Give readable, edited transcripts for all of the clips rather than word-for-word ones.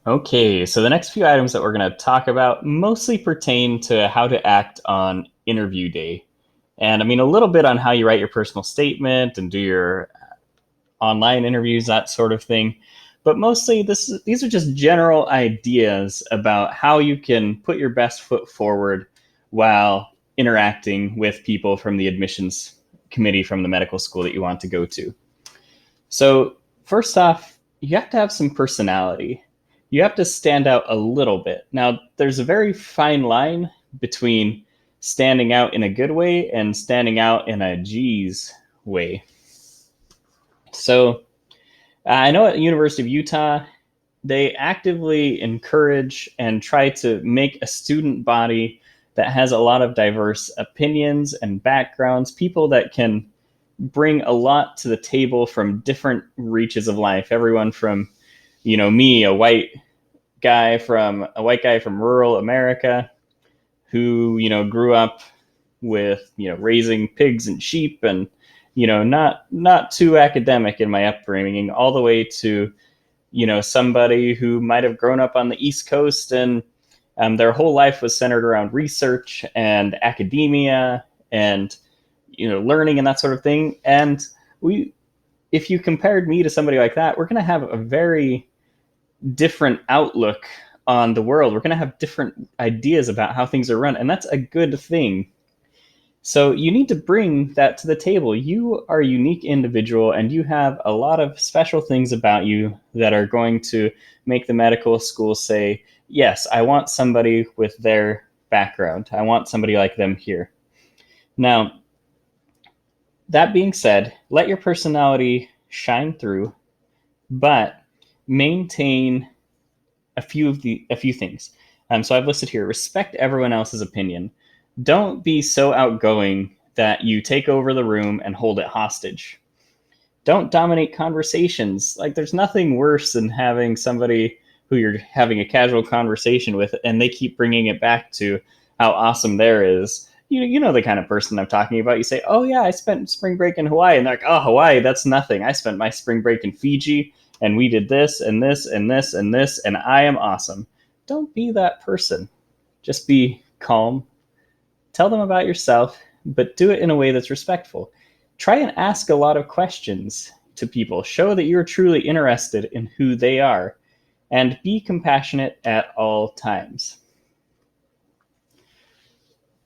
Okay, so the next few items that we're going to talk about mostly pertain to how to act on interview day. And I mean, a little bit on how you write your personal statement and do your online interviews, that sort of thing. But mostly, these are just general ideas about how you can put your best foot forward while interacting with people from the admissions committee from the medical school that you want to go to. So, first off, you have to have some personality. You have to stand out a little bit. Now, there's a very fine line between standing out in a good way and standing out in a geez way. So, I know at University of Utah, they actively encourage and try to make a student body that has a lot of diverse opinions and backgrounds, people that can bring a lot to the table from different reaches of life. Everyone from, me, a white guy from rural America who, grew up with, raising pigs and sheep and, not too academic in my upbringing, all the way to, somebody who might have grown up on the East Coast and their whole life was centered around research and academia and learning and that sort of thing. And we, if you compared me to somebody like that, we're going to have a very different outlook on the world. We're going to have different ideas about how things are run, and that's a good thing. So you need to bring that to the table. You are a unique individual and you have a lot of special things about you that are going to make the medical school say, yes, I want somebody with their background. I want somebody like them here. Now, that being said, let your personality shine through, but maintain a few things. So I've listed here: respect everyone else's opinion. Don't be so outgoing that you take over the room and hold it hostage. Don't dominate conversations. Like, there's nothing worse than having somebody who you're having a casual conversation with and they keep bringing it back to how awesome there is. You know the kind of person I'm talking about. You say, oh yeah, I spent spring break in Hawaii. And they're like, oh, Hawaii, that's nothing. I spent my spring break in Fiji and we did this and this and this and this and I am awesome. Don't be that person. Just be calm. Tell them about yourself, but do it in a way that's respectful. Try and ask a lot of questions to people. Show that you're truly interested in who they are, and be compassionate at all times.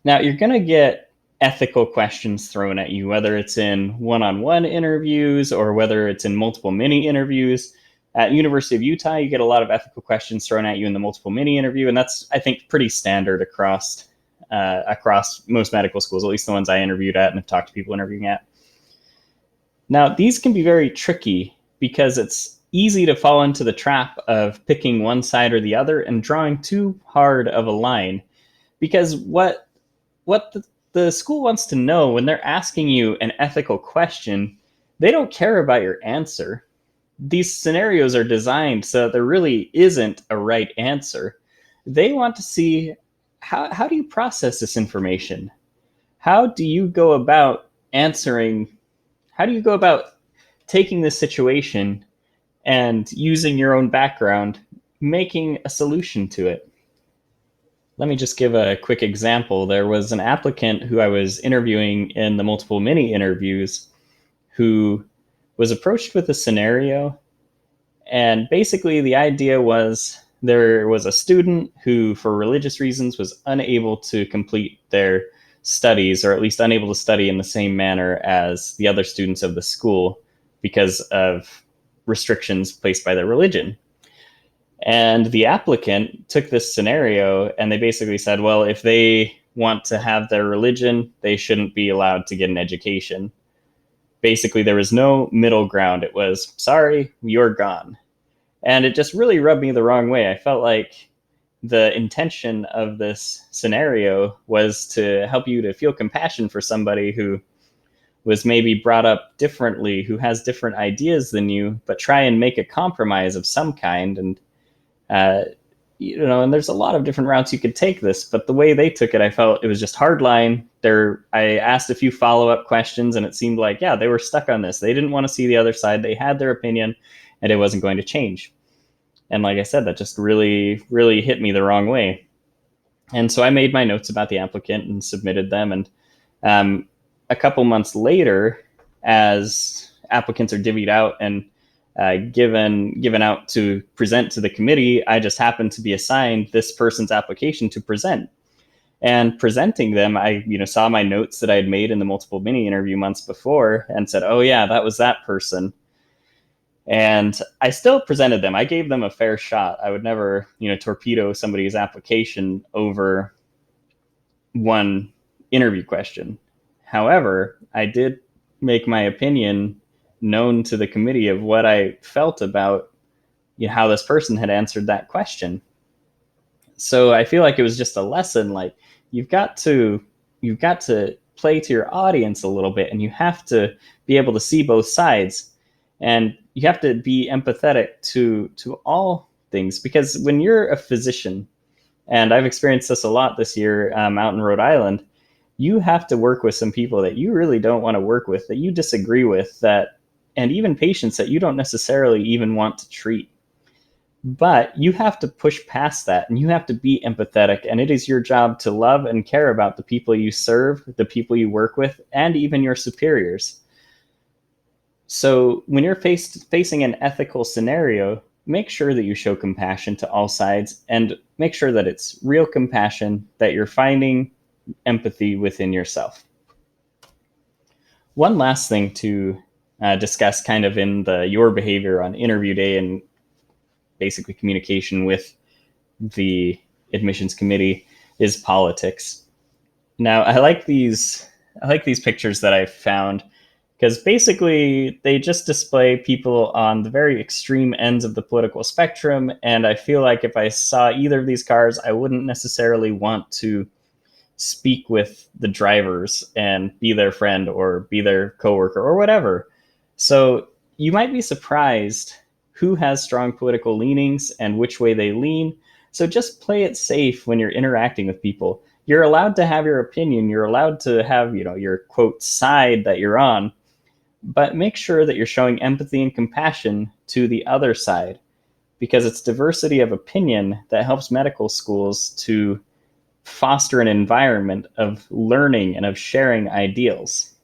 Now, you're going to get ethical questions thrown at you, whether it's in one-on-one interviews or whether it's in multiple mini interviews. At University of Utah, you get a lot of ethical questions thrown at you in the multiple mini interview, and that's, I think, pretty standard across most medical schools, at least the ones I interviewed at and have talked to people interviewing at. Now, these can be very tricky because it's easy to fall into the trap of picking one side or the other and drawing too hard of a line. Because what the school wants to know when they're asking you an ethical question, they don't care about your answer. These scenarios are designed so that there really isn't a right answer. They want to see how do you process this information? How do you go about answering? How do you go about taking this situation and using your own background, making a solution to it? Let me just give a quick example. There was an applicant who I was interviewing in the multiple mini interviews who was approached with a scenario. And basically, the idea was there was a student who, for religious reasons, was unable to complete their studies, or at least unable to study in the same manner as the other students of the school because of restrictions placed by their religion. And the applicant took this scenario and they basically said, well, if they want to have their religion, they shouldn't be allowed to get an education. Basically, there was no middle ground. It was, sorry, you're gone. And it just really rubbed me the wrong way. I felt like the intention of this scenario was to help you to feel compassion for somebody who was maybe brought up differently, who has different ideas than you, but try and make a compromise of some kind. And uh, and there's a lot of different routes you could take this, but the way they took it, I felt it was just hard line. I asked a few follow-up questions, and it seemed like, yeah, they were stuck on this. They didn't want to see the other side. They had their opinion, and it wasn't going to change. And like I said, that just really, really hit me the wrong way. And so I made my notes about the applicant and submitted them. And a couple months later, as applicants are divvied out and given out to present to the committee, I just happened to be assigned this person's application to present. And presenting them, I saw my notes that I had made in the multiple mini interview months before and said, oh yeah, that was that person. And I still presented them. I gave them a fair shot. I would never, torpedo somebody's application over one interview question. However, I did make my opinion known to the committee of what I felt about how this person had answered that question. So I feel like it was just a lesson. Like you've got to play to your audience a little bit, and you have to be able to see both sides, and you have to be empathetic to all things, because when you're a physician, and I've experienced this a lot this year out in Rhode Island, you have to work with some people that you really don't want to work with, that you disagree with, and even patients that you don't necessarily even want to treat. But you have to push past that, and you have to be empathetic, and it is your job to love and care about the people you serve, the people you work with, and even your superiors. So when you're facing an ethical scenario, make sure that you show compassion to all sides, and make sure that it's real compassion, that you're finding empathy within yourself. One last thing to discuss kind of in your behavior on interview day and basically communication with the admissions committee is politics. Now, I like these pictures that I've found, because basically they just display people on the very extreme ends of the political spectrum, and I feel like if I saw either of these cars, I wouldn't necessarily want to speak with the drivers and be their friend or be their coworker or whatever. So you might be surprised who has strong political leanings and which way they lean. So just play it safe when you're interacting with people. You're allowed to have your opinion. You're allowed to have, your quote side that you're on, but make sure that you're showing empathy and compassion to the other side, because it's diversity of opinion that helps medical schools to foster an environment of learning and of sharing ideals.